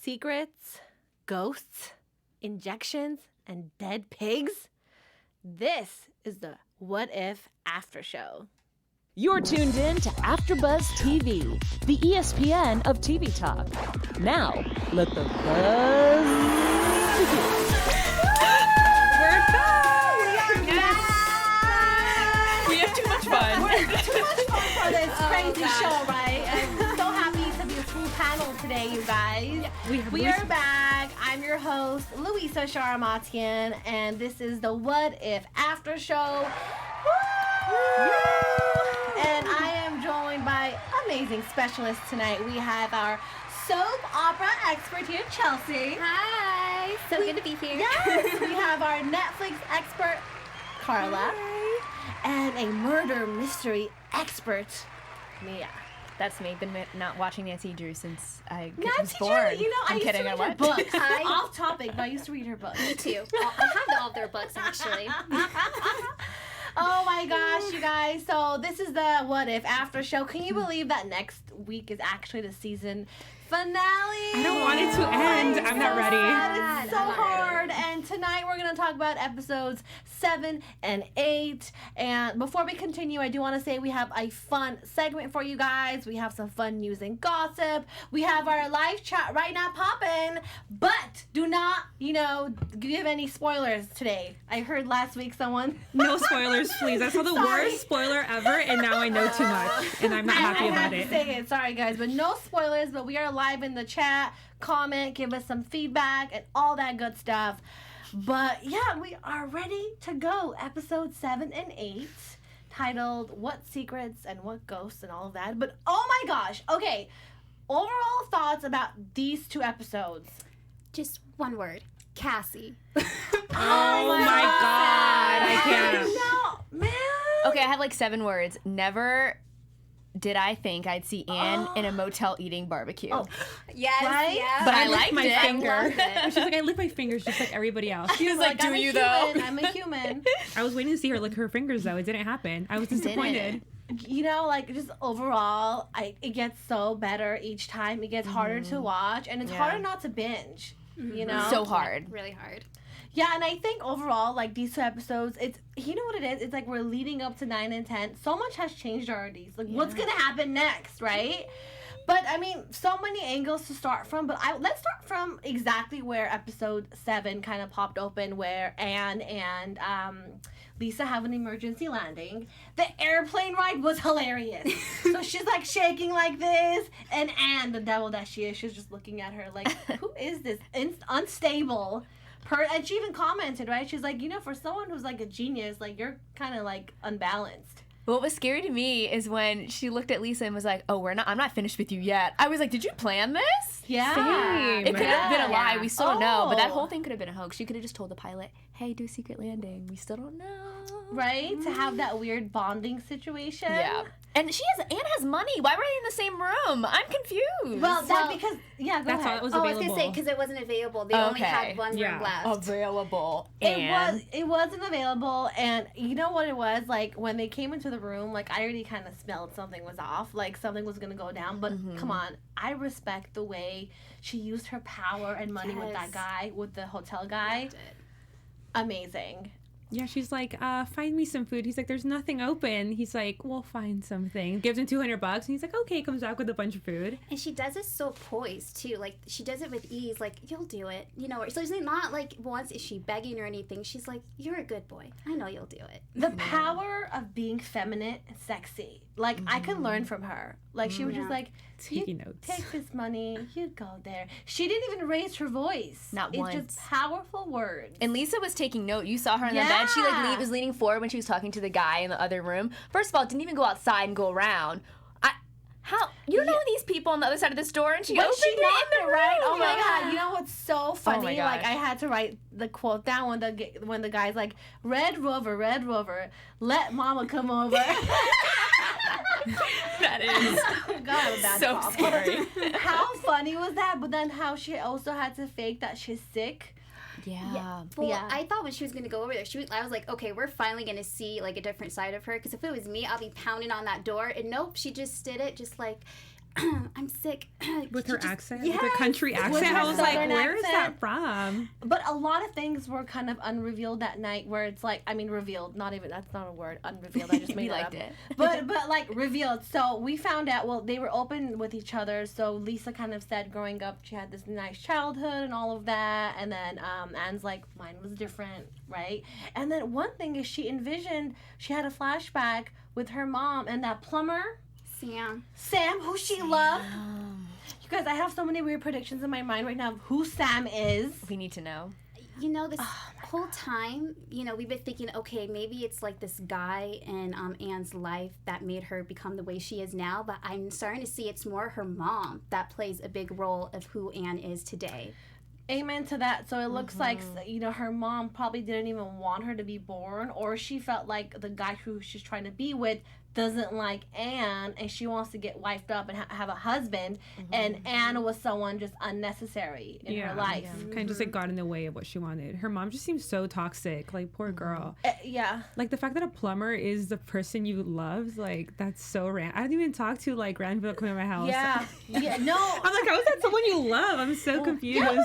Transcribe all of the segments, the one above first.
secrets, ghosts, injections, and dead pigs? This is the What If After Show. You're tuned in to AfterBuzz TV, the ESPN of TV talk. Now, let the buzz begin. We're back! We have too much fun. We're too much fun for this crazy show, right? I'm so happy to be a full panel today, you guys. We are back. I'm your host, Louisa Sharamatyan, and this is the What If After Show. Woo! And I am joined by amazing specialists tonight. We have our soap opera expert here, Chelsie. Hi. So good to be here. Yes. We have our Netflix expert, Karla. Hi. And a murder mystery expert, Mia. That's me. Been not watching Nancy Drew since I was Nancy born. Drew, you know, I used to read her books. Off topic, but I used to read her books. Me too. I have all of their books, actually. Oh my gosh, you guys. So this is the What If After Show. Can you believe that next week is actually the season finale? I don't want it to end. I'm not ready. It's so hard. And tonight we're going to talk about episodes 7 and 8. And before we continue, I do want to say we have a fun segment for you guys. We have some fun news and gossip. We have our live chat right now popping. But do not, give any spoilers today. I heard last week someone... No spoilers, please. I saw the worst spoiler ever, and now I know too much, and I'm not happy about it. I have to say it. Sorry, guys. But no spoilers, but we are live in the chat. Comment, give us some feedback, and all that good stuff. But yeah, we are ready to go. Episode 7 and 8, titled What Secrets and What Ghosts and all of that. But oh my gosh, okay. Overall thoughts about these two episodes. Just one word. Cassie. Oh my god, I can't. No, man. Okay, I have like 7 words. Never did I think I'd see Anne in a motel eating barbecue. Oh. Yes, Right? yeah. But I licked liked my it. finger. I loved it. She's like, I lick my fingers just like everybody else. She was like, do I'm a you human. though? I'm a human. I was waiting to see her lick her fingers though. It didn't happen. I was disappointed. Just overall, it gets so better each time. It gets harder to watch, and it's harder not to binge. You know, So hard. Really hard. Yeah, and I think overall, like these two episodes, it's you know what it is. It's like we're leading up to 9 and 10. So much has changed already. Like, what's gonna happen next, right? But I mean, so many angles to start from. But let's start from exactly where episode 7 kind of popped open, where Anne and Lisa have an emergency landing. The airplane ride was hilarious. So she's like shaking like this, and Anne, the devil that she is, she's just looking at her like, who is this unstable? And she even commented, right? She's like, for someone who's like a genius, like you're kind of like unbalanced. What was scary to me is when she looked at Lisa and was like, "Oh, I'm not finished with you yet." I was like, "Did you plan this?" Yeah. Same. It could have been a lie. Yeah. We still don't know. But that whole thing could have been a hoax. She could have just told the pilot, "Hey, do a secret landing." We still don't know. Right? To have that weird bonding situation. Yeah. And Anne has money. Why were they in the same room? I'm confused. Well, that's because, go That's ahead. all it was I was available. going to say, because it wasn't available. They only had one room Yeah. left. Available. It wasn't available, and you know what it was? Like, when they came into the room, like, I already kind of smelled something was off, like, something was going to go down, but come on, I respect the way she used her power and money with that guy, with the hotel guy. Amazing. Yeah, she's like, find me some food. He's like, there's nothing open. He's like, we'll find something. Gives him $200, and he's like, okay. Comes back with a bunch of food. And she does it so poised, too. Like, she does it with ease. Like, you'll do it. So it's not like once is she begging or anything. She's like, you're a good boy. I know you'll do it. The power of being feminine and sexy. Like, I could learn from her. Like, she was just like, Taking notes. Take this money, you go there. She didn't even raise her voice. Not once. It's just powerful words. And Lisa was taking note. You saw her in the bed. She was leaning forward when she was talking to the guy in the other room. First of all, didn't even go outside and go around. You know these people on the other side of this door, and she opened it in the room. Right? Oh my god! You know what's so funny? my Like, gosh. I had to write the quote down when the guy's like, Red Rover, let Mama come over." That is God, that's so awful. scary. How funny was that? But then how she also had to fake that she's sick. Yeah. Well, Yeah. I thought when she was going to go over there, I was like, okay, we're finally going to see, like, a different side of her. Because if it was me, I'll be pounding on that door. And nope, she just did it just like, I'm sick. With her accent, Yes, with her country with accent. her I was like, southern where is that accent. from? But a lot of things were kind of unrevealed that night, where it's like, I mean, revealed. Not even, that's not a word. Unrevealed. I just made We that liked up. it. But like revealed. So we found out. Well, they were open with each other. So Lisa kind of said, growing up, she had this nice childhood and all of that. And then Anne's like, mine was different, right? And then one thing is, she had a flashback with her mom and that plumber, Sam, who she loved. You guys, I have so many weird predictions in my mind right now of who Sam is. We need to know. You know, this whole time, you know, we've been thinking, okay, maybe it's like this guy in Anne's life that made her become the way she is now, but I'm starting to see it's more her mom that plays a big role of who Anne is today. Amen to that. So it looks like, you know, her mom probably didn't even want her to be born, or she felt like the guy who she's trying to be with doesn't like Anne, and she wants to get wifed up and have a husband, and Anne was someone just unnecessary in her life. Kind of just like got in the way of what she wanted. Her mom just seems so toxic. Like, poor girl. Yeah. Like, the fact that a plumber is the person you love, like, that's so random. I didn't even talk to, like, random people coming to my house. Yeah. No. I'm like, how is that someone you love? I'm so confused. Yeah,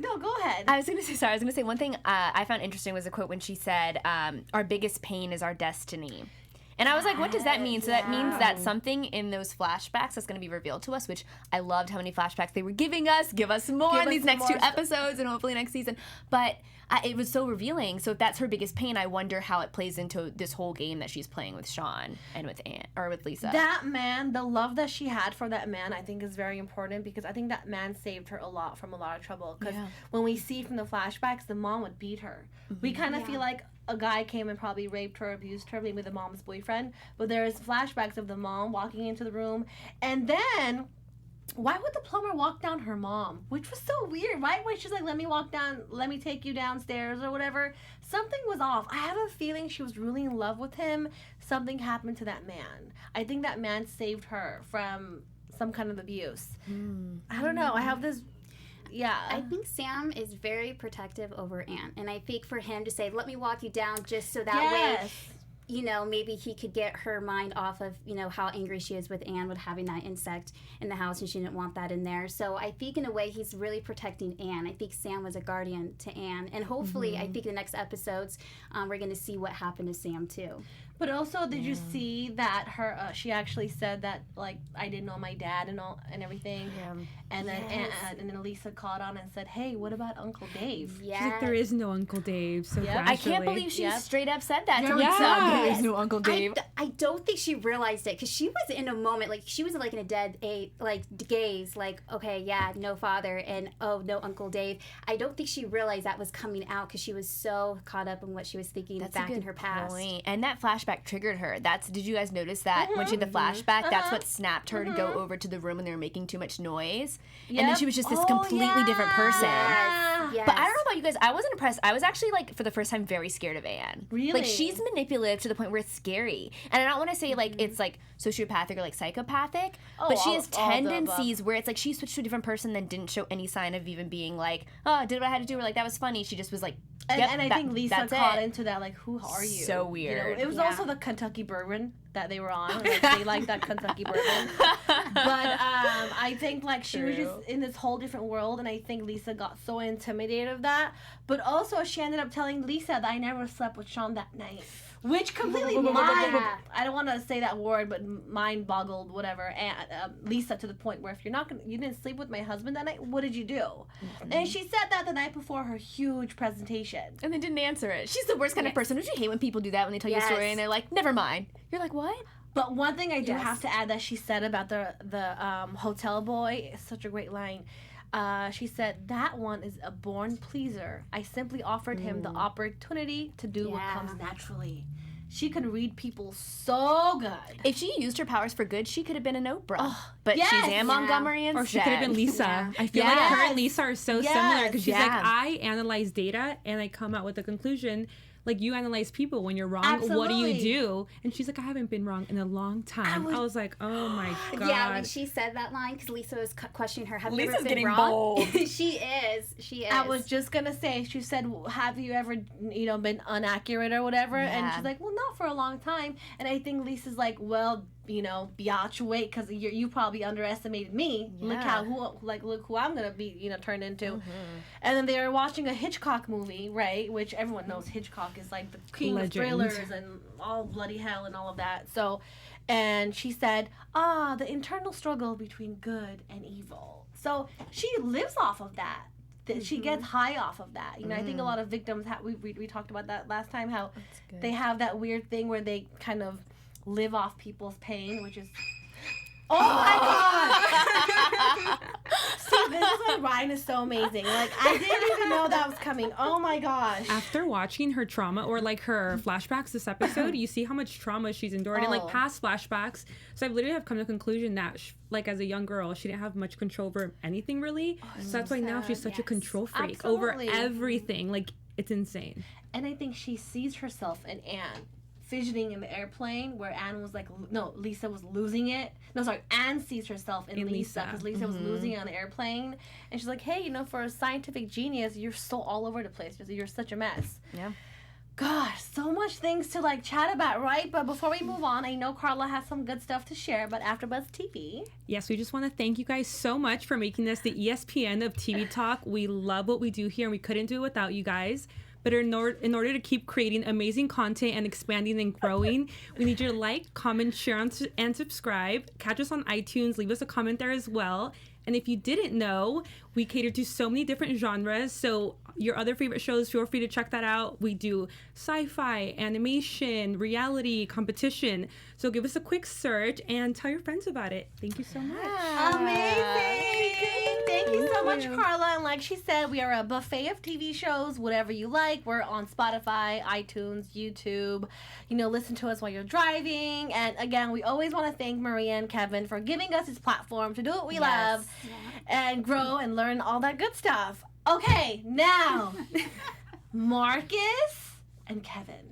no, go ahead. I was gonna say one thing I found interesting was a quote when she said, "Our biggest pain is our destiny." And I was like, what does that mean? So that means that something in those flashbacks that's going to be revealed to us, which I loved how many flashbacks they were giving us. Give us more in these next 2 episodes and hopefully next season. But it was so revealing. So if that's her biggest pain, I wonder how it plays into this whole game that she's playing with Sean and with Anne, or with Lisa. That man, the love that she had for that man, I think is very important, because I think that man saved her a lot from a lot of trouble. Because when we see from the flashbacks, the mom would beat her. We kind of feel like a guy came and probably raped her, abused her, maybe the mom's boyfriend. But there's flashbacks of the mom walking into the room. And then, why would the plumber walk down her mom? Which was so weird, right? When she's like, let me take you downstairs or whatever. Something was off. I have a feeling she was really in love with him. Something happened to that man. I think that man saved her from some kind of abuse. I don't know. I have this... Yeah. I think Sam is very protective over Anne. And I think for him to say, let me walk you down just so that way, you know, maybe he could get her mind off of, you know, how angry she is with Anne with having that insect in the house, and she didn't want that in there. So I think in a way he's really protecting Anne. I think Sam was a guardian to Anne. And hopefully, I think in the next episodes, we're going to see what happened to Sam too. But also, did you see that her? She actually said that, like, I didn't know my dad and all and everything. And then and then Lisa called on and said, "Hey, what about Uncle Dave?" She's like, there is no Uncle Dave. So I can't believe she straight up said that to Lisa. Yeah. There is no Uncle Dave. I don't think she realized it, because she was in a moment, like, she was like in a dead gaze, like, okay, yeah, no father, and oh, no Uncle Dave. I don't think she realized that was coming out, because she was so caught up in what she was thinking back in her past. And that flashback triggered her. Did you guys notice that when she had the flashback, that's what snapped her to go over to the room when they were making too much noise. And then she was just this completely different person. Yes. But I don't know about you guys, I wasn't impressed. I was actually, like, for the first time, very scared of Anne. Really? Like, she's manipulative to the point where it's scary. And I don't want to say, like, it's, like, sociopathic or, like, psychopathic, but she has tendencies where it's, like, she switched to a different person, then didn't show any sign of even being, like, oh, I did what I had to do, or, like, that was funny. She just was, like, and I think Lisa caught into that, like, who are you? So weird. You know, it was also the Kentucky bourbon that they were on. Like, they like that Kentucky bourbon. But I think, like, she was just in this whole different world, and I think Lisa got so intimidated of that. But also, she ended up telling Lisa that I never slept with Sean that night. Which completely I don't want to say that word, but mind boggled whatever. And Lisa, to the point where if you didn't sleep with my husband that night, what did you do? And she said that the night before her huge presentation, and then didn't answer it. She's the worst kind of person. Don't you hate when people do that when they tell you a story and they're like, never mind? You're like, what? But one thing I do have to add that she said about the hotel boy is such a great line. She said, that one is a born pleaser. I simply offered him the opportunity to do what comes naturally. She can read people so good. If she used her powers for good, she could have been an Oprah. But she's Anne Montgomery instead. Or she could have been Lisa. I feel like her and Lisa are so similar, because she's like, I analyze data and I come out with a conclusion. Like, you analyze people when you're wrong. Absolutely. What do you do? And she's like, I haven't been wrong in a long time. I was like, oh my God. Yeah, when she said that line, because Lisa was questioning her, have you Lisa's ever been getting wrong? bold. She is. is. She is. I was just gonna say, she said, have you ever, been inaccurate or whatever? Yeah. And she's like, well, not for a long time. And I think Lisa's like, well, biatch, wait, because you probably underestimated me. Yeah. Look who I'm gonna be, turned into. And then they were watching a Hitchcock movie, right? Which everyone knows Hitchcock is like the king of thrillers and all bloody hell and all of that. So, and she said, the internal struggle between good and evil. So she lives off of that. She gets high off of that. I think a lot of victims, we talked about that last time, how they have that weird thing where they kind of live off people's pain, which is... Oh my God! See, this is why Ryan is so amazing. Like, I didn't even know that was coming. Oh my gosh. After watching her trauma or like her flashbacks this episode, you see how much trauma she's endured and like past flashbacks. So I literally have come to the conclusion that like as a young girl, she didn't have much control over anything really. So that's why now she's such a control freak over everything. Like, it's insane. And I think she sees herself in Anne fidgeting in the airplane where Lisa was losing it. No, sorry, Anne sees herself in Lisa because Lisa was losing it on the airplane. And she's like, hey, for a scientific genius, you're so all over the place. You're such a mess. Yeah. Gosh, so much things to chat about, right? But before we move on, I know Karla has some good stuff to share about AfterBuzz TV. Yes, we just want to thank you guys so much for making us the ESPN of TV talk. We love what we do here, and we couldn't do it without you guys. But in order to keep creating amazing content and expanding and growing, we need you to like, comment, share, and subscribe. Catch us on iTunes. Leave us a comment there as well. And if you didn't know, we cater to so many different genres. So your other favorite shows, feel free to check that out. We do sci-fi, animation, reality, competition. So give us a quick search and tell your friends about it. Thank you so much. Amazing. Thank you so much, Karla. And like she said, we are a buffet of TV shows, whatever you like. We're on Spotify, iTunes, YouTube. Listen to us while you're driving. And again, we always want to thank Maria and Keven for giving us this platform to do what we love and grow and learn all that good stuff. Okay, now, Marcus and Keven.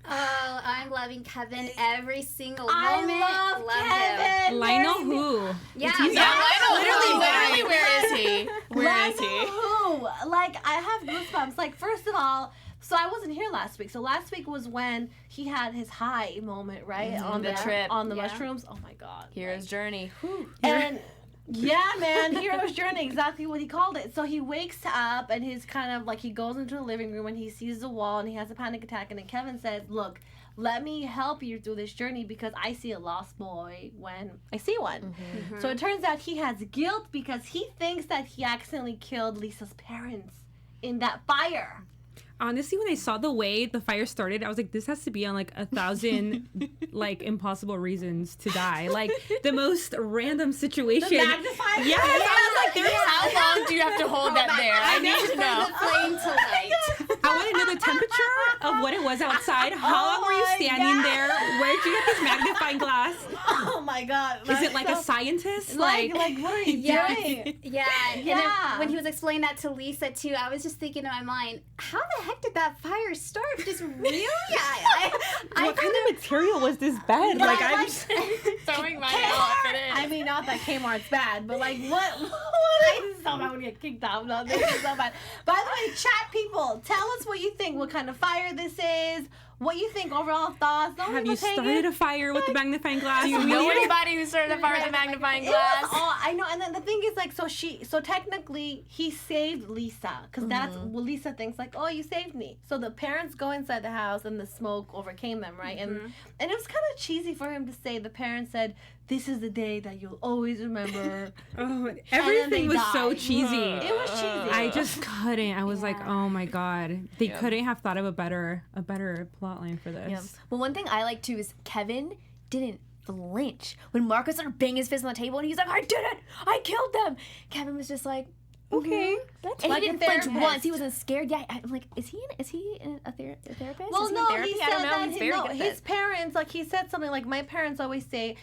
Oh, I'm loving Keven every single I moment. love Keven. Lionel who? Yeah, Literally, where is he? Where is he? Who? Like, I have goosebumps. Like, first of all, so I wasn't here last week. So last week was when he had his high moment, right? On the trip. On the mushrooms. Oh my God. Hero's journey. And yeah, man, hero's journey, exactly what he called it. So he wakes up and he's kind of like, he goes into the living room and he sees the wall and he has a panic attack. And then Keven says, look, let me help you through this journey because I see a lost boy when I see one. So it turns out he has guilt because he thinks that he accidentally killed Lisa's parents in that fire. Honestly, when I saw the way the fire started, I was like, this has to be on like 1,000 like impossible reasons to die. Like the most random situation. The magnifier? Yes, I was like, How long do you have to hold that there? I need to know. The flame to light. I want to know the temperature of what it was outside. How long were you standing there? Where did you get this magnifying glass? Oh my God. Is it like a scientist? Like what are you doing? Yeah. And then when he was explaining that to Lisa too, I was just thinking in my mind, how the heck did that fire start? Just really? What kind of material was this bed? Yeah, I'm throwing my outfit in. I mean, not that Kmart's bad, but like, what this is so bad when you get kicked out. No, this is so bad. By the way, chat people, tell us what you think, what kind of fire this is, what you think, overall thoughts. Have you started a fire with the magnifying glass? Do you know anybody who started a fire with a magnifying glass? I know, and then the thing is, like, so technically, he saved Lisa, because that's what Lisa thinks, like, oh, you saved me. So the parents go inside the house, and the smoke overcame them, right? And it was kind of cheesy for him to say, the parents said, this is the day that you'll always remember. Everything was so cheesy. It was cheesy. I just couldn't. I was like, oh my God. They couldn't have thought of a better plot line for this. Yeah. Well, one thing I like too is Keven didn't flinch when Marcus started banging his fist on the table and he's like, I did it! I killed them! Keven was just like, okay. That's and like he didn't flinch once. He wasn't scared. Yeah, I'm like, is he a therapist? Well, is he no, in therapy? he I don't said know. that He's very good at his it. parents, like he said something like, my parents always say,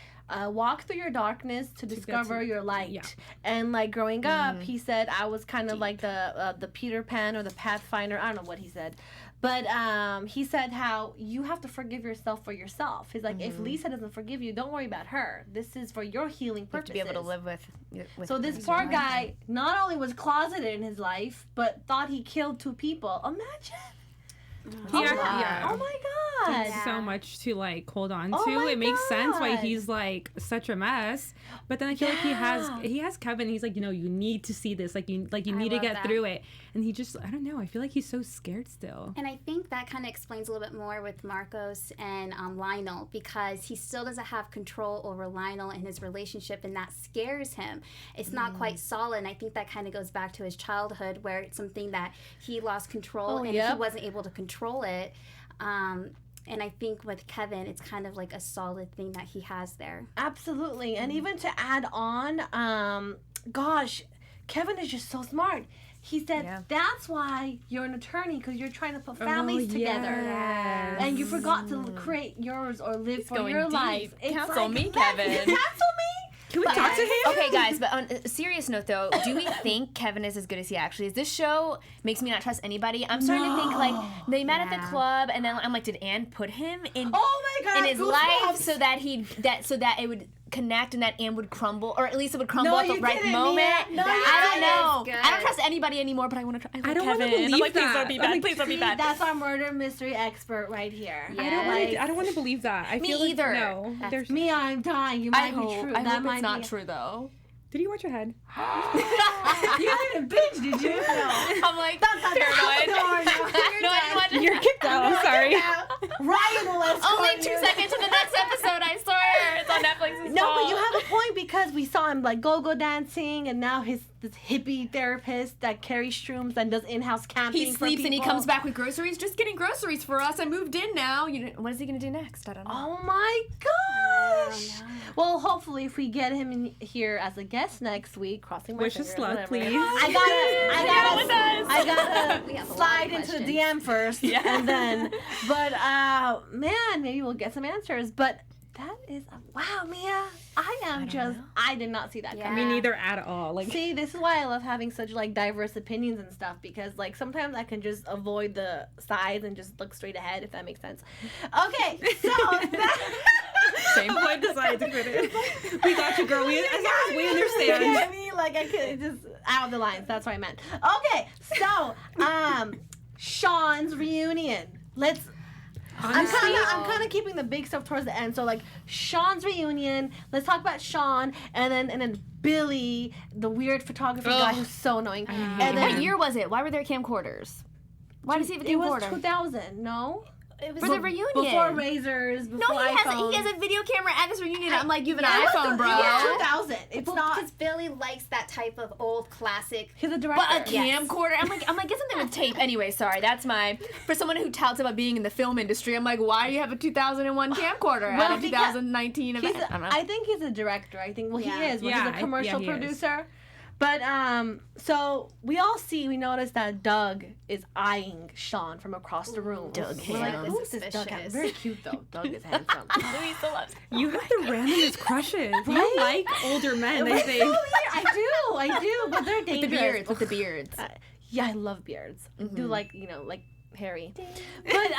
walk through your darkness to discover your light. Yeah. And like growing up, he said I was kind of like the Peter Pan or the Pathfinder. I don't know what he said, But he said how you have to forgive yourself for yourself. He's like, if Lisa doesn't forgive you, don't worry about her. This is for your healing purposes. You have to be able to live with so this poor guy not only was closeted in his life, but thought he killed 2 people. Imagine. Oh my god. It's so much to like hold on Oh to. my It makes sense why God. he's like such a mess. But then I feel like he has Keven. He's like, you need to see this. Like you need to love get that. through it. And he just, I don't know. I feel like he's so scared still. And I think that kind of explains a little bit more with Marcos and Lionel, because he still doesn't have control over Lionel and his relationship, and that scares him. It's not quite solid, and I think that kind of goes back to his childhood, where it's something that he lost control and he wasn't able to control it. And I think with Keven, it's kind of like a solid thing that he has there. Absolutely. And even to add on, gosh, Keven is just so smart. He said, that's why you're an attorney, because you're trying to put families together. Yes. And you forgot to create yours or live for your life. It's Counsel me, man, Keven. Counsel me? Can we talk to him? Okay, guys, but on a serious note, though, do we think Keven is as good as he actually is? This show makes me not trust anybody. I'm starting to think, like, they met at the club, and then I'm like, did Anne put him in in his life so that it would connect and that Anne would crumble, or at least it would crumble at the right moment? Mia. No, I don't know. Good. I don't trust anybody anymore, but I want to try. I don't want to Kevin. believe I'm like, that. please don't be bad. Please don't be bad. That's our murder mystery expert right here. I don't want to believe that. I Me feel like, either. no. There's, Mia, I'm dying. You might be true. I that hope might it's not be true, though. did you watch your head? You didn't binge, did you? No. I'm like paranoid. No, I didn't watch it. You're kicked out. I'm sorry. Ryan will escort Only 2 you. seconds to the next episode, I swear. It's on Netflix. No, but you have a point, because we saw him like go-go dancing, and now this hippie therapist that carries shrooms and does in-house camping. He for sleeps and he people. comes back with groceries. Just getting groceries for us. I moved in now. What is he gonna do next? I don't know. Oh my gosh! Well, hopefully, if we get him in here as a guest next week, crossing my Wish us fingers, luck, whatever. please. I gotta We have a lot slide of into the questions. DM first, and then. But man, maybe we'll get some answers. But that is wow, Mia. I did not see that Yeah. coming. Me neither at all. Like, See, this is why I love having such like diverse opinions and stuff, because like sometimes I can just avoid the sides and just look straight ahead, if that makes sense. Okay, so same point decides we got you, girl. We understand. You know what I mean? Like I could just out of the lines. That's what I meant. Okay, so Sean's reunion. I'm kind of keeping the big stuff towards the end. So like Sean's reunion. Let's talk about Sean, and then Billy, the weird photography guy who's so annoying. And then What year was it? Why were there camcorders? Why does he have a it was camcorder? 2000. No. It was For the reunion. Before Razors, before No, he iPhones. has a video camera at this reunion. I'm like, you have an Yeah, it was iPhone, bro. Yeah, 2000. It's not. Because Billy likes that type of old classic. He's a director. But a camcorder? I'm like, get something with tape. Anyway, sorry, that's for someone who touts about being in the film industry, I'm like, why do you have a 2001 camcorder Well, at a 2019 event? I don't know. I think he's a director. He is. Well, he's Yeah, a commercial he is. producer. But so we notice that Doug is eyeing Sean from across the room. Doug We're like, handsome. who's this Doug? Suspicious. Very cute though. Doug is handsome. Louisa loves You have the randomest crushes. You like older men, I think. I do, but they're dangerous. with the beards. Yeah, I love beards. I do like Harry. But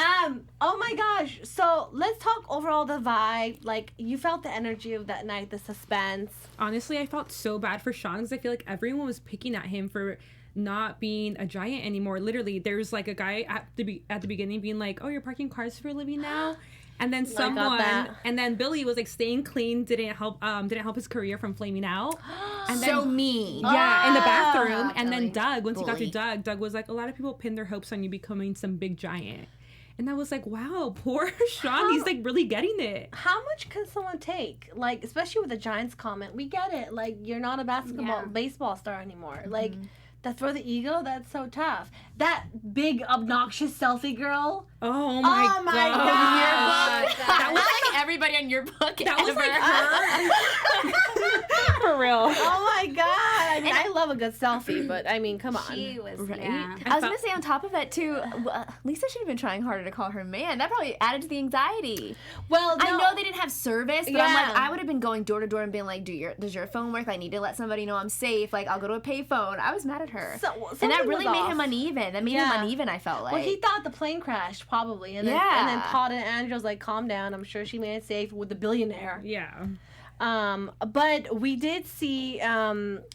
oh my gosh. So let's talk overall the vibe. Like, you felt the energy of that night, the suspense. Honestly, I felt so bad for Sean because I feel like everyone was picking at him for not being a giant anymore. Literally, there's like a guy at the beginning being like, "Oh, you're parking cars for a living now," and then and then Billy was like staying clean, didn't help his career from flaming out. And So mean. Yeah, in the bathroom. And then Billy. Doug, once he got to Doug was like, a lot of people pin their hopes on you becoming some big giant. And I was like, wow, poor Sean, he's like really getting it. How much can someone take? Like, especially with the Giants comment, we get it. Like, you're not a baseball star anymore. Like, that's for the ego. That's so tough. That big obnoxious selfie girl. Oh my god. That was like everybody on your book. That was like her. For real. Oh my god! I mean, I love a good selfie, but I mean, come on. She was, Right? yeah. I was gonna say on top of that too, Lisa should have been trying harder to call her man. That probably added to the anxiety. Well, no. I know they didn't have service, but I'm Yeah. like, I would have been going door to door and being like, does your phone work? I need to let somebody know I'm safe. Like, I'll go to a payphone. I was mad at her. And that something really was made off. him uneven. That made him uneven, I felt like. Well, he thought the plane crashed probably, and then Todd and Angela's like, calm down. I'm sure she made it safe with the billionaire. Yeah. But we did see,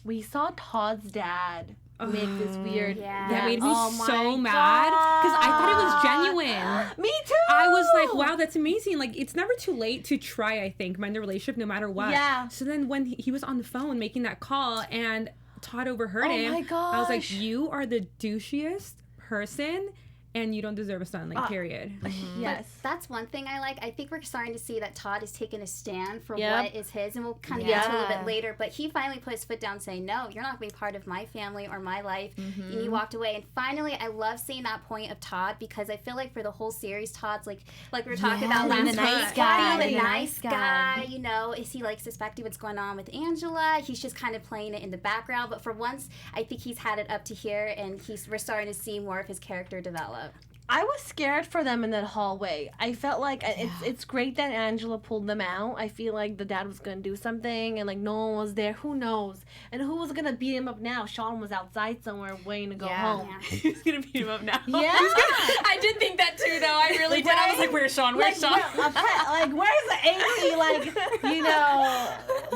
we saw Todd's dad make this weird. Yeah. That made me Oh so my mad because I thought it was God. genuine. Me too. I was like, wow, that's amazing. Like, it's never too late to try, I think, mend a relationship no matter what. Yeah. So then when he was on the phone making that call and Todd overheard him, my I was like, gosh. you are the douchiest person and you don't deserve a son, like, period. Yes. That's one thing I like. I think we're starting to see that Todd is taking a stand for Yep. what is his, and we'll kind of get to it a little Yeah. bit later. But he finally put his foot down, saying, "No, you're not going to be part of my family or my life." And he walked away. And finally, I love seeing that point of Todd because I feel like for the whole series, Todd's like we were talking about being last the nice week, guy, being the the nice nice guy. guy. You know, is he like suspecting what's going on with Angela? He's just kind of playing it in the background. But for once, I think he's had it up to here, and we're starting to see more of his character develop. I was scared for them in that hallway. I felt like it's great that Angela pulled them out. I feel like the dad was gonna do something, and like no one was there. Who knows? And who was gonna beat him up now? Sean was outside somewhere waiting to go home. He's gonna beat him up now. Yeah. I did think that too, though. I really did. I was like, "Where's Sean? Where's Sean?" Like where's the angry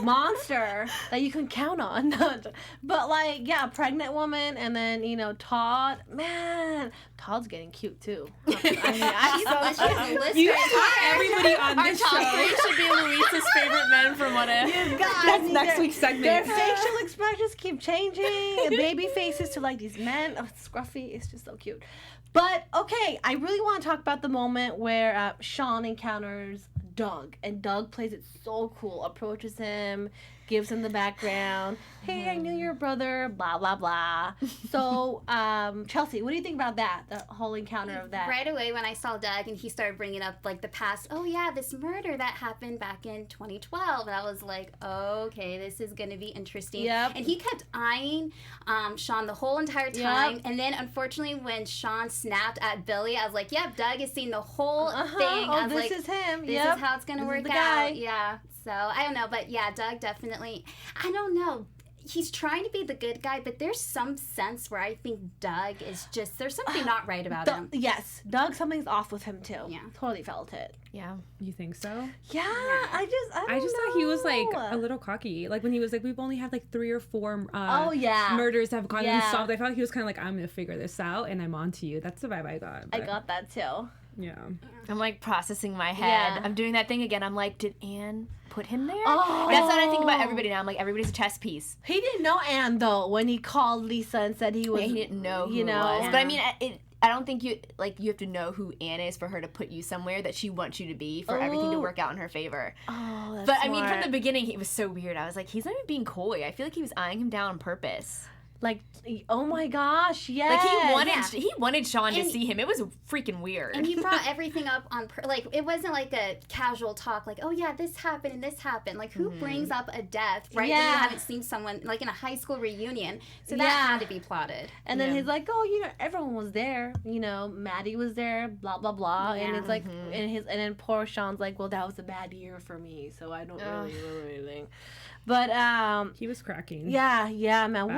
monster that you can count on? But like pregnant woman, and then Todd. Man, Todd's getting cute too. You everybody on Our this top show. three should be Luis's favorite men from What If. You guys, That's next week's segment. Their facial expressions keep changing. And baby faces to like these men. Oh, it's scruffy. It's just so cute. But okay, I really want to talk about the moment where Sean encounters Doug, and Doug plays it so cool. Approaches him, gives him the background. Hey, I knew your brother. Blah blah blah. So, Chelsie, what do you think about that? The whole encounter of that. Right away when I saw Doug and he started bringing up like the past, oh yeah, this murder that happened back in 2012, and I was like, okay, this is gonna be interesting. Yep. And he kept eyeing Sean the whole entire time, and then unfortunately when Sean snapped at Billy, I was like, yep, Doug has seen the whole thing. I was this like, is him. this Yep. is how it's gonna This is work the guy. out. Yeah. So I don't know, but yeah, Doug definitely. I don't know. He's trying to be the good guy, but there's some sense where I think Doug is just there's something not right about him. Yes, Doug, something's off with him too. Yeah. Totally felt it. Yeah. You think so? Yeah, I just thought he was like a little cocky. Like when he was like, we've only had like 3 or 4 murders that have gone unsolved. I felt like he was kind of like, I'm gonna figure this out and I'm on to you. That's the vibe I got. I got that too. Yeah. I'm like processing my head. Yeah. I'm doing that thing again. I'm like, did Anne put him there? Oh. That's what I think about everybody now. I'm like, everybody's a chess piece. He didn't know Anne though when he called Lisa and said he was. Yeah, he didn't know who it was. Yeah. But I mean, I don't think you have to know who Anne is for her to put you somewhere that she wants you to be for everything to work out in her favor. Oh, that's But I mean, from smart. the beginning, he was so weird. I was like, he's not even being coy. I feel like he was eyeing him down on purpose. Like, oh my gosh, yeah. Like he wanted Sean to see him. It was freaking weird. And he brought everything up on like it wasn't like a casual talk like, oh yeah, this happened and this happened. Like who brings up a death right when you haven't seen someone like in a high school reunion? So that had to be plotted. And then he's like, oh, everyone was there. Maddie was there. Blah blah blah. And it's like, and then poor Sean's like, well, that was a bad year for me, so I don't really remember anything. But he was cracking. Yeah, man. Bad.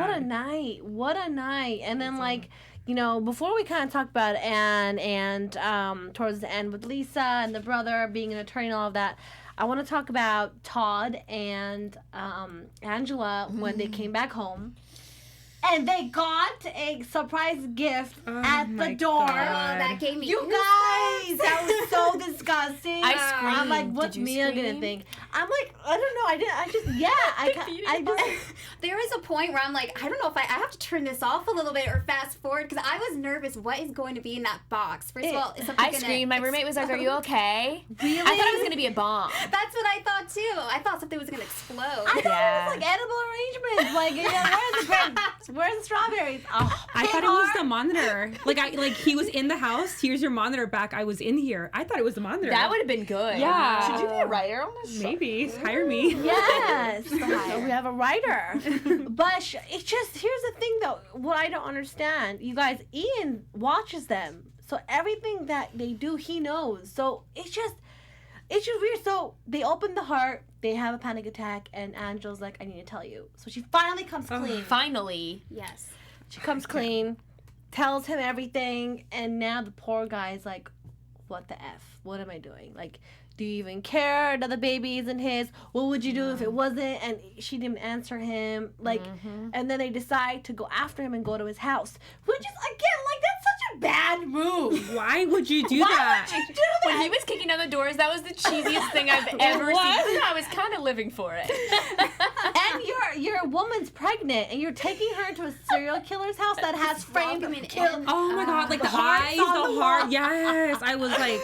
What a night. And then before we kind of talk about Anne and towards the end with Lisa and the brother being an attorney and all of that, I want to talk about Todd and Angela when they came back home. And they got a surprise gift at the door. God. Oh, that gave me You guys, that was so disgusting. I screamed. I'm like, what's Did you Mia gonna scream? think? I'm like, I don't know. I just There was a point where I'm like, I don't know if I have to turn this off a little bit or fast forward because I was nervous. What is going to be in that box? First of all, is something I gonna screamed. My roommate was like, "Are you okay?" Really? I thought it was going to be a bomb. That's what I thought too. I thought something was going to explode. I thought it was like edible arrangements. Like, where's the Where's the strawberries? Oh, I thought it was the monitor. Like he was in the house. Here's your monitor back. I was in here. I thought it was the monitor. That would have been good. Yeah. Should you be a writer on this show? Maybe. Hire me. Yes. So we have a writer. But it's just, here's the thing though, what I don't understand. You guys, Ian watches them. So everything that they do, he knows. So it's just weird. So they open the heart, they have a panic attack, and Angela's like, I need to tell you. So she finally comes clean. Finally. Yes. She comes clean, tells him everything, and now the poor guy's like, what the F? What am I doing? Like, do you even care that the baby isn't his? What would you do if it wasn't? And she didn't answer him. Like, and then they decide to go after him and go to his house. Which is, again, like, that's such a bad move. Why would you do that? Why would you do that? When he was kicking down the doors, that was the cheesiest thing I've ever seen. I was kind of living for it. And your woman's pregnant, and you're taking her into a serial killer's house that has framed kill. Oh my God! Like the heart's eyes, on the the heart. wall. Yes, I was like,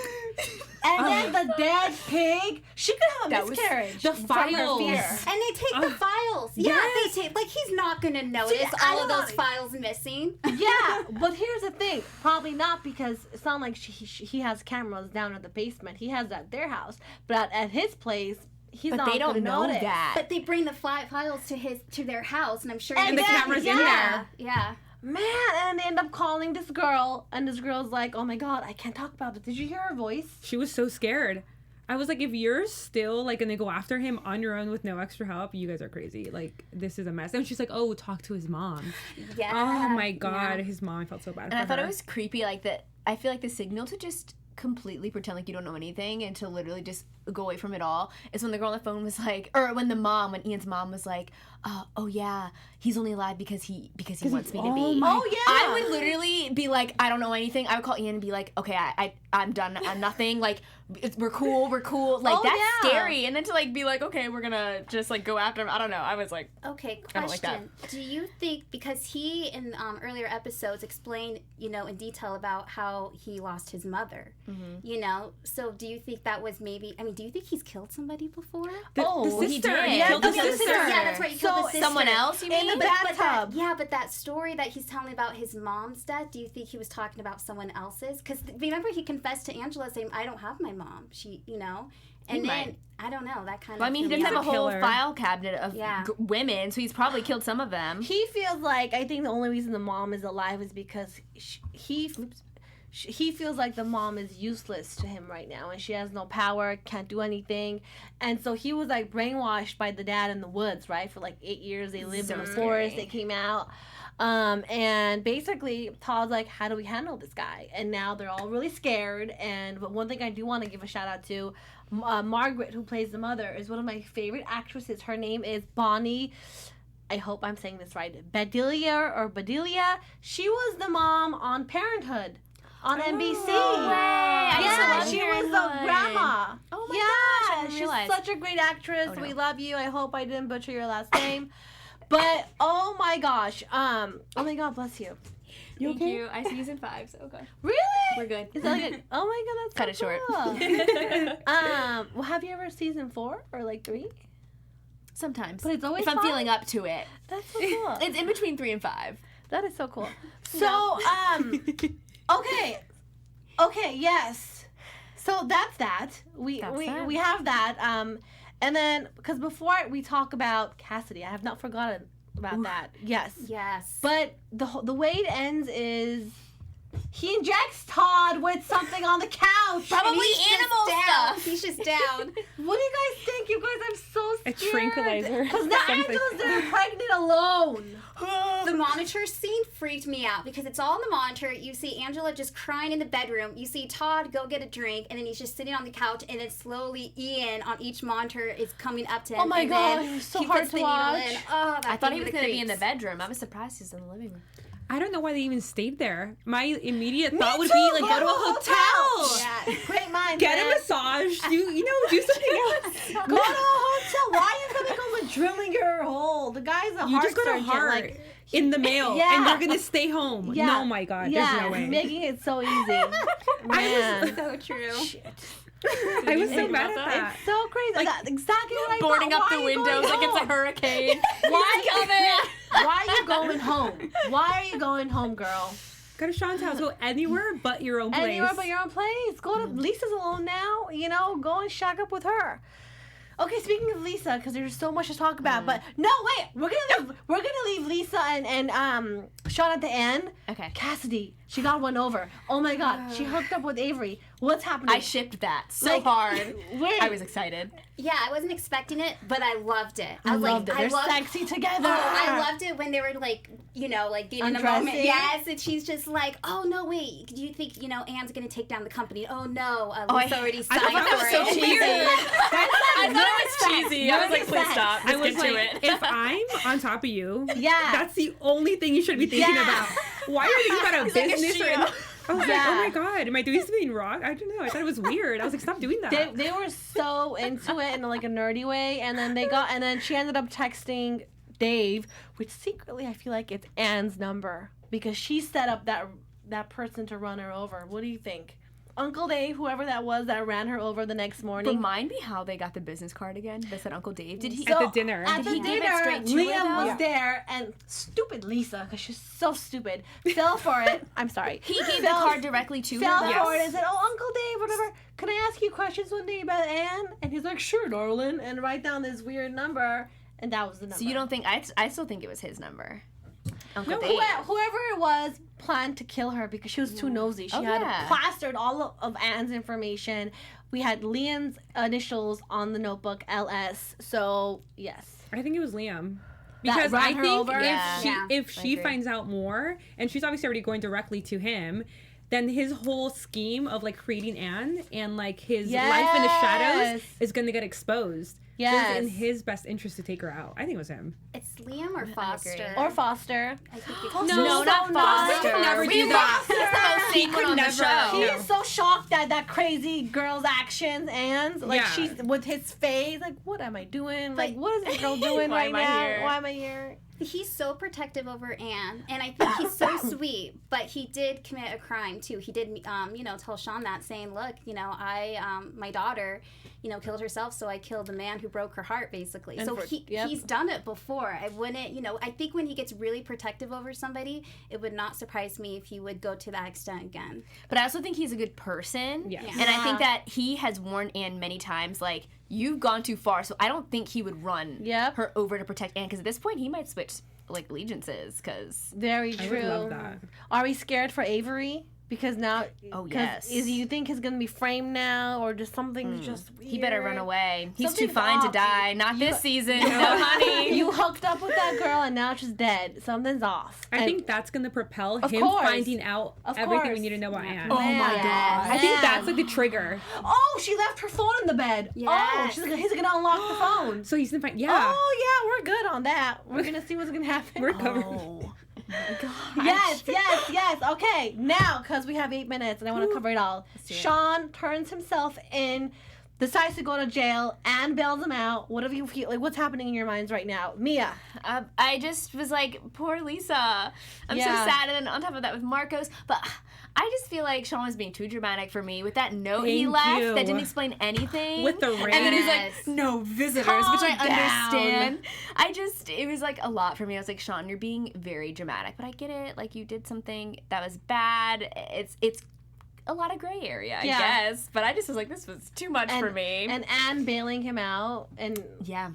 And then the dead pig. She could have a That was miscarriage. the from her files. fear. And they take the files. Yeah, yes. they take. Like, he's not gonna notice I all of don't those know. files missing. Yeah, but here's the thing. Probably not, because it's not like he has cameras down at the basement. He has that at their house. But at his place, he's But not they don't gonna know notice. that. But they bring the files to their house, and I'm sure. And the then- camera's in yeah. there. Yeah. Man, and they end up calling this girl, and this girl's like, oh my God, I can't talk about it. Did you hear her voice? she was so scared. I was like, if you're still like gonna go after him on your own with no extra help, you guys are crazy. Like, this is a mess. And she's like, oh, talk to his mom. Yeah. Oh my God, Yeah. his mom. I felt so bad And for I thought her. it was creepy, like that. I feel like the signal to just completely pretend like you don't know anything and to literally just go away from it all is when the girl on the phone was like, or when Ian's mom was like, oh yeah, he's only alive because he wants me to be. Oh, yeah. I would literally be like, I don't know anything. I would call Ian and be like, okay, I'm done. I'm nothing. Like, we're cool. Like, Oh, that's yeah. scary. And then to like be like, okay, we're gonna just like go after him. I don't know. I was like, Okay, I don't like question. Do you think, because he in earlier episodes explained, in detail about how he lost his mother, so do you think that was maybe, do you think he's killed somebody before? The he sister. did. He Yeah, killed the the sister. Yeah, that's right. You killed the sister. someone else, you mean? In the bathtub. But that story that he's telling about his mom's death, do you think he was talking about someone else's? Because remember, he confessed to Angela saying, I don't have my mom. She, and then, might. I don't know, that kind of. Well, I mean, he threw does me have a off. whole killer. file cabinet of Yeah. women, so he's probably killed some of them. He feels like, I think the only reason the mom is alive is because he feels like the mom is useless to him right now, and she has no power, can't do anything. And so he was like brainwashed by the dad in the woods, right? For like 8 years, they lived in the forest, they came out. And basically Todd's like, how do we handle this guy? And now they're all really scared. But one thing I do want to give a shout out to, Margaret, who plays the mother, is one of my favorite actresses. Her name is Bonnie, I hope I'm saying this right, Bedelia. She was the mom on Parenthood on NBC. I used to Yeah, love she was the Parenthood. grandma. Oh my Yeah, gosh, I didn't she's realize. such a great actress. Oh, no. We love you. I hope I didn't butcher your last name. But oh my gosh, oh my God, bless you. Thank you. I season 5, so okay. Really? We're good. Is that like a, oh my God, that's Cut so it short. cool. Well, have you ever season 4 or like 3? Sometimes. But it's always if I'm 5? feeling up to it. That's so cool. It's in between 3 and 5. That is so cool. So, okay, yes. So that's that. We have that. And then, because before we talk about Cassidy, I have not forgotten about that. Yes. Yes. But the way it ends is he injects Todd with something on the couch. Probably animal stuff. He's just down. What do you guys think? You guys, I'm so A scared. tranquilizer. Because now Something. Angela's there pregnant alone. The monitor scene freaked me out because it's all in the monitor. You see Angela just crying in the bedroom. You see Todd go get a drink, and then he's just sitting on the couch, and then slowly Ian on each monitor is coming up to him. Oh my and God, then it's so he hard puts to the needle watch. in. Oh, that I thought gave he me was the going to be in the creeps. bedroom. I was surprised he's in the living room. I don't know why they even stayed there. My immediate thought would too. be like, go to a hotel. Yeah, great minds. Get a man. massage. Do something else. Go to a hotel. Why are you coming home and drilling your hole? The guy's a You heart just go to surgeon. heart Like, in the mail, Yeah. and you're gonna stay home. yeah. No, my God, Yeah, there's no way. making it so easy. Man. So true. Shit. I was so mad at that. It's so crazy. Like, That's exactly what I Boarding thought. up Why the are you windows going like it's a home? hurricane. Why are you going home? Why are you going home, girl? Go to Sean's house. Go anywhere but your own place. Anywhere but your own place. Go to Lisa's alone now. You know, go and shack up with her. Okay, speaking of Lisa, because there's so much to talk about, but no, wait, we're gonna leave Lisa and Sean at the end. Okay. Cassidy, she got one over. Oh my God, she hooked up with Avery. What's happening? I shipped that so hard. Wait. I was excited. Yeah, I wasn't expecting it, but I loved it. I loved it. They're loved, sexy together. I loved it when they were like, you know, like getting a moment. Undressing. Yes, and she's just like, oh no, wait, do you think, you know, Anne's gonna take down the company? Oh no, Lisa already signed thought that for was so it. cheesy. I thought it was cheesy. I was like, please stop. I Let's was get to like, it. if I'm on top of you, Yeah. that's the only thing you should be thinking Yeah. about. Why are you thinking about a He's like a business? shield. I was like, Yeah. oh my God, am I doing something wrong? I don't know. I thought it was weird. I was like, stop doing that. They were so into it in like a nerdy way, and then she ended up texting Dave, which secretly I feel like it's Anne's number because she set up that person to run her over. What do you think? Uncle Dave, whoever that was that ran her over the next morning. Remind me how they got the business card again. They said Uncle Dave. Did he? At the dinner. At Did the he give it dinner, straight to her, Liam though? was there, and stupid Lisa, because she's so stupid, fell for it. I'm sorry. He gave the card directly to Fell her. for it and said, "Oh, Uncle Dave, whatever. Can I ask you questions one day about Anne?" And he's like, "Sure, darling," and write down this weird number, and that was the number. So you don't think? I still think it was his number. Uncle No, Dave. whoever it was planned to kill her because she was too nosy. She had plastered all of Anne's information. We had Liam's initials on the notebook, LS. So yes, I think it was Liam. That Because ran I her think over? if she agree. finds out more, and she's obviously already going directly to him, then his whole scheme of like creating Anne and like his life in the shadows Yes. is gonna get exposed. Yes. It was in his best interest to take her out. I think it was him. It's Liam or Foster. or Foster. I think it's No, not Foster. We could never We do love that. He's the most secret could on the never. show. He No. is so shocked at that crazy girl's actions, and like Yeah. she's with his face, like, what am I doing? Like, what is this girl doing Why right am I now? here? Why am I here? He's so protective over Anne, and I think he's so sweet. But he did commit a crime too. He did, you know, tell Sean that, saying, "Look, you know, my daughter, you know, killed herself, so I killed the man who broke her heart, basically." And So yep. he's done it before. I wouldn't, you know, I think when he gets really protective over somebody, it would not surprise me if he would go to that extent again. But I also think he's a good person. Yes. And I think that he has warned Anne many times, like, you've gone too far. So I don't think he would run Yep. her over to protect Anne. Because at this point, he might switch, like, allegiances. Because Very I true. would love that. Are we scared for Avery? Because now, Oh, 'cause yes. is you think he's gonna be framed now, or just something's just weird? he better run away. He's Something's too fine to off. die. Not this season. No, honey. You hooked up with that girl and now she's dead. Something's off. I And- think that's gonna propel Of him course. finding out Of everything we course. need to know about Anne. Oh, my Man. God. I think Man. that's like the trigger. Oh, she left her phone in the bed. Oh, Yes. he's gonna unlock the phone. So he's gonna find. Yeah. Oh yeah, we're good on that. We're gonna see what's gonna happen. We're covered. Oh, my gosh. Yes. Okay, now because we have 8 minutes and I want to cover it all. do it. Sean turns himself in, decides to go to jail, and bails him out. What do you feel like? What's happening in your minds right now, Mia? I just was like, poor Lisa. I'm Yeah. so sad. And then on top of that with Marcos. But I just feel like Sean was being too dramatic for me with that note he Thank left you. that didn't explain anything. With the And then he's Yes. like, no visitors, Calm which I down. understand. It was like a lot for me. I was like, Sean, you're being very dramatic. But I get it. Like, you did something that was bad. It's a lot of gray area, I Yeah. guess. But I just was like, this was too much for me. And Anne bailing him out, and yeah.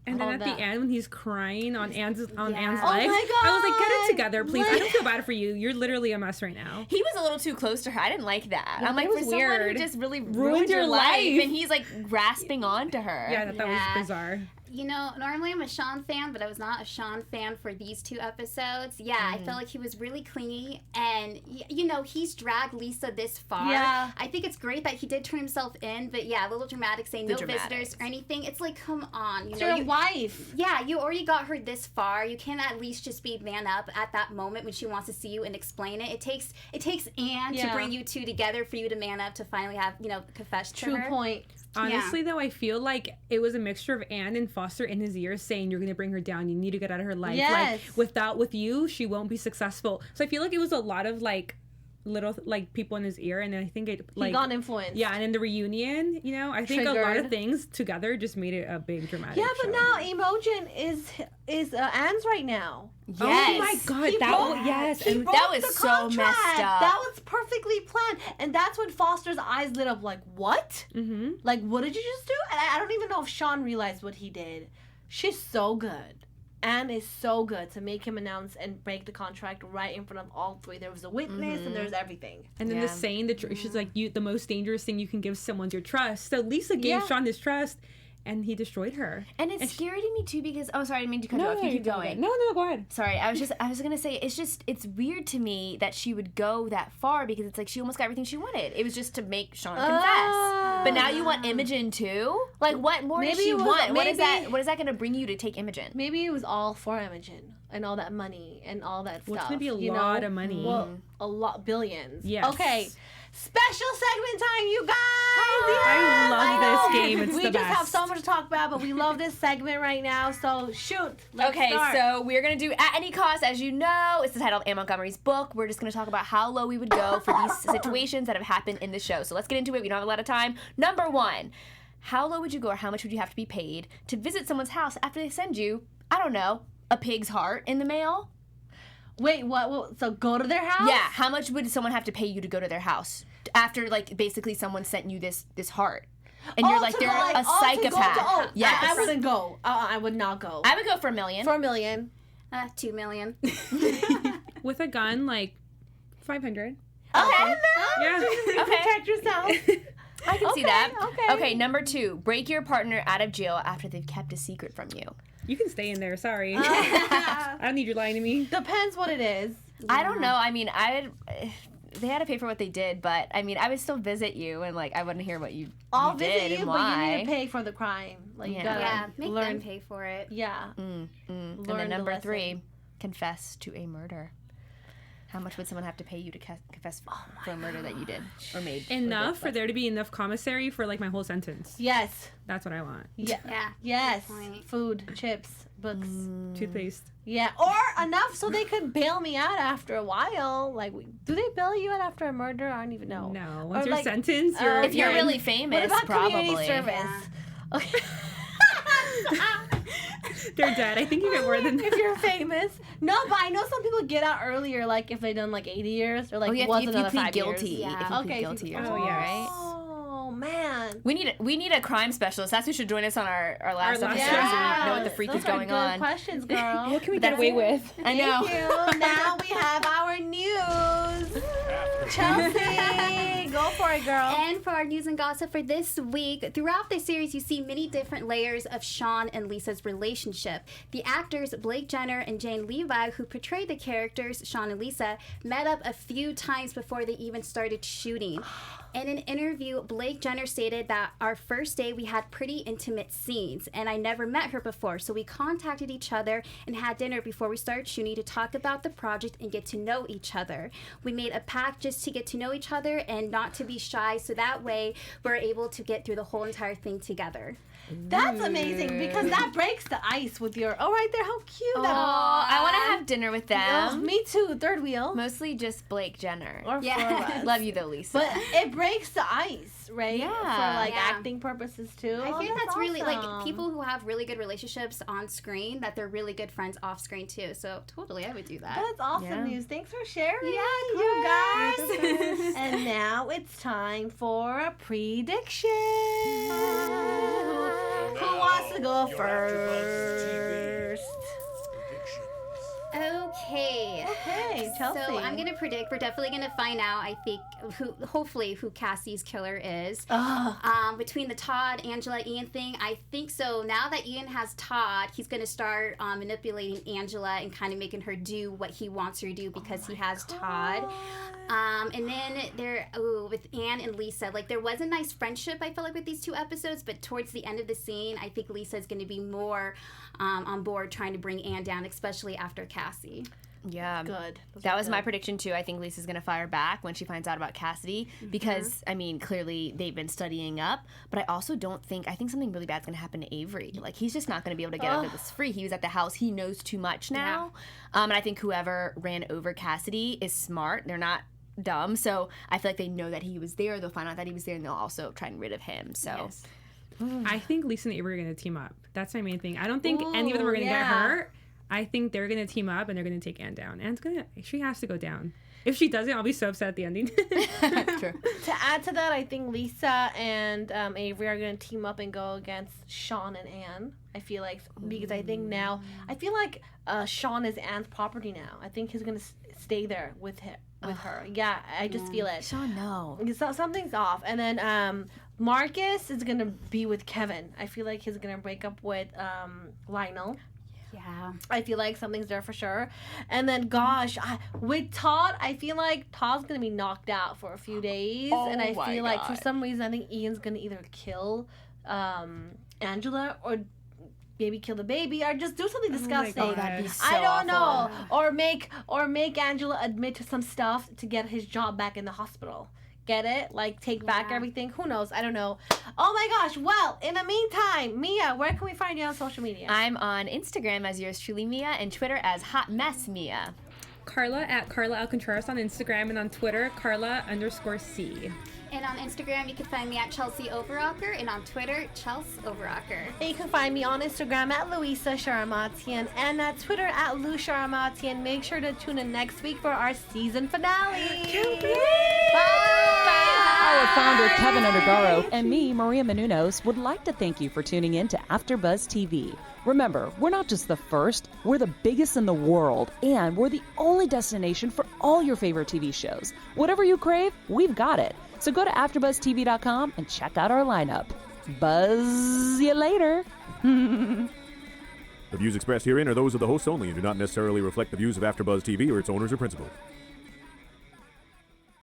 And then all at that. the end, when he's crying on Anne's Yeah. Anne's Oh legs, my I was like, "Get God. it together, please. I Like- don't feel bad for you. You're literally a mess right now." He was a little too close to her. I didn't like that. I'm like, it was for someone who weird. just really Ruined ruined your your life, life. and he's like grasping onto her. Yeah, I thought that Yeah. was bizarre. You know, normally I'm a Sean fan, but I was not a Sean fan for these 2 episodes. Yeah, I felt like he was really clingy, and you know, he's dragged Lisa this far. Yeah. I think it's great that he did turn himself in, but yeah, a little dramatic, saying The no dramatics. visitors or anything. It's like, come on, you it's know, your wife. yeah, you already got her this far. You can at least just be man up at that moment when she wants to see you and explain it. It takes Anne to Yeah. bring you 2 together for you to man up to finally have, you know, confess to True her. point. Honestly, though, I feel like it was a mixture of Anne and Foster in his ears saying, "You're gonna bring her down. You need to get out of her life. Yes. Like with you, she won't be successful." So I feel like it was a lot of like little like people in his ear, and then I think it like he got influenced. Yeah, and in the reunion, you know, I think a lot Triggered. of things together just made it a big dramatic. Yeah, but show. now Imogen is Anne's right now. Yes. Oh my god, He that broke- was yes, He and broke That was the so contract. messed up. That was perfectly planned, and that's when Foster's eyes lit up. Like, what? mm-hmm. Like, what did you just do? And I don't even know if Sean realized what he did. She's so good. Anne is so good to make him announce and break the contract right in front of all three. There was a witness and there's everything. And then Yeah. the saying that she's like, "You, the most dangerous thing you can give someone's your trust." So Lisa gave Sean his trust, and he destroyed her. And it's scary to me too because sorry, I didn't mean to cut you off. You keep going. No, go ahead. Sorry, I was gonna say it's weird to me that she would go that far because it's like she almost got everything she wanted. It was just to make Sean confess. But now you want Imogen too? Like what more does Maybe she it was- want? What is maybe- that? What is that gonna bring you to take Imogen? Maybe it was all for Imogen and all that money and all that Well, it's stuff. gonna be a you lot know? of money. Well, a lot, billions. Yes. Okay. Special segment time, you guys. I love this game. It's we the just have best. so much to talk about, but we love this segment right now. So shoot. Let's Okay, start. so we're gonna do At Any Cost. As you know, it's the title of Anne Montgomery's book. We're just gonna talk about how low we would go for these situations that have happened in the show. So let's get into it. We don't have a lot of time. Number one, how low would you go, or how much would you have to be paid to visit someone's house after they send you, I don't know, a pig's heart in the mail? Wait, what? So go to their house? Yeah, how much would someone have to pay you to go to their house after, like, basically someone sent you this heart, and you're like, to they're go, like, a to go psychopath? to- Yes, I wouldn't go. I would not go. I would go for $1 million. For $1 million. 2 million. With a gun, like 500. Okay. Yeah. Okay. Protect yourself. I can see that. okay. Okay, number two, break your partner out of jail after they've kept a secret from you. You can stay in there. Sorry. I don't need you lying to me. Depends what it is. I don't know. I mean, they had to pay for what they did, but I mean, I would still visit you and like I wouldn't hear what you I'll did visit you, and but why. you need to pay for the crime. Like you Yeah. gotta Yeah, make learn. them pay for it. Yeah. And Learn then the number lesson. three, confess to a murder. How much would someone have to pay you to confess for a murder that you did or made? or Enough did? for there to be enough commissary for like my whole sentence. Yes. That's what I want. Yeah. Yeah. Yes. point. Food, chips, books. Toothpaste. Yeah. Or enough so they could bail me out after a while. Like, do they bail you out after a murder? I don't even know. No. Once Or, you're like, sentenced, you're If you're Okay. really What famous, about community probably. service? Yeah. Okay. they're dead. I think you get more than that. If you're famous. No, but I know some people get out earlier, like if they've done like 80 years or like Oh yeah, was if you another plead 5 guilty. years. If you Okay, plead guilty, or oh, something, yes. right? Oh man. We need a crime specialist. That's who should join us on our last last episode, episode. so we know what the freak Those is going are good on. questions, girl. What can we But get away with? I know. Thank you. Now we have our news. Chelsea, go for it, girl. And for our news and gossip for this week, throughout the series, you see many different layers of Sean and Lisa's relationship. The actors Blake Jenner and Jane Levi, who portrayed the characters Sean and Lisa, met up a few times before they even started shooting. In an interview, Blake Jenner stated that our first day we had pretty intimate scenes, and I never met her before, so we contacted each other and had dinner before we started shooting to talk about the project and get to know each other. We made a pact just to get to know each other and not to be shy, so that way we're able to get through the whole entire thing together. That's amazing because that breaks the ice with your. Oh, right there, how cute. Oh, that I want to have dinner with Oh, them. me too. Third wheel. Mostly just Blake Jenner. Or Yeah. four of us. Love you though, Lisa. But it breaks the ice, right? Yeah. For like Yeah. acting purposes too. I Oh, think that's really like awesome. people who have really good relationships on screen, that they're really good friends off screen too. So totally, I would do that. That's awesome Yeah. news. Thanks for sharing, Yeah, of you course. guys. And now it's time for a prediction. Who wants to go first? Okay. Okay, Chelsea. So I'm gonna predict we're definitely gonna find out. I think hopefully who Cassie's killer is. Between the Todd, Angela, Ian thing, I think so. Now that Ian has Todd, he's gonna start manipulating Angela and kind of making her do what he wants her to do because he has Todd. And then with Anne and Lisa, like there was a nice friendship I felt like with these two episodes, but towards the end of the scene, I think Lisa's going to be more on board trying to bring Anne down, especially after Cassie. yeah. Good. That was my prediction too. I think Lisa's gonna fire back when she finds out about Cassidy because I mean clearly they've been studying up, but I think something really bad's gonna happen to Avery. Like he's just not gonna be able to get out of this free. He was at the house. He knows too much now, and I think whoever ran over Cassidy is smart. dumb. So I feel like they know that he was there. They'll find out that he was there, and they'll also try and get rid of him. So I think Lisa and Avery are going to team up. That's my main thing. I don't think any of them are going to get hurt. I think they're going to team up and they're going to take Anne down. She has to go down. If she doesn't, I'll be so upset at the ending. True. To add to that, I think Lisa and Avery are going to team up and go against Sean and Anne. I feel like, because I think now, Sean is Anne's property now. I think he's going to stay there with her. Yeah, I just feel it. Sean, no. Something's off. And then Marcus is going to be with Keven. I feel like he's going to break up with Lionel. Yeah. I feel like something's there for sure. And then, with Todd, I feel like Todd's going to be knocked out for a few days. And I feel like for some reason, I think Ian's going to either kill Angela or maybe kill the baby or just do something disgusting. Oh, that'd be so I don't know. awful. Or make Angela admit to some stuff to get his job back in the hospital. Get it? Like, take back everything. Who knows? I don't know. Oh my gosh. Well, in the meantime, Mia, where can we find you on social media? I'm on Instagram as yours truly, Mia, and Twitter as Hot Mess Mia. Karla at Karla Contreras on Instagram, and on Twitter, Karla_C. And on Instagram, you can find me at Chelsie Overocker, and on Twitter, Chelsie Overocker. And you can find me on Instagram at Louisa Sharamatyan and at Twitter at Lou Sharamatyan. Make sure to tune in next week for our season finale. Our founder, Keven Undergaro, and me, Maria Menounos, would like to thank you for tuning in to AfterBuzz TV. Remember, we're not just the first, we're the biggest in the world, and we're the only destination for all your favorite TV shows. Whatever you crave, we've got it. So go to AfterBuzzTV.com and check out our lineup. Buzz you later. The views expressed herein are those of the hosts only and do not necessarily reflect the views of AfterBuzz TV or its owners or principals.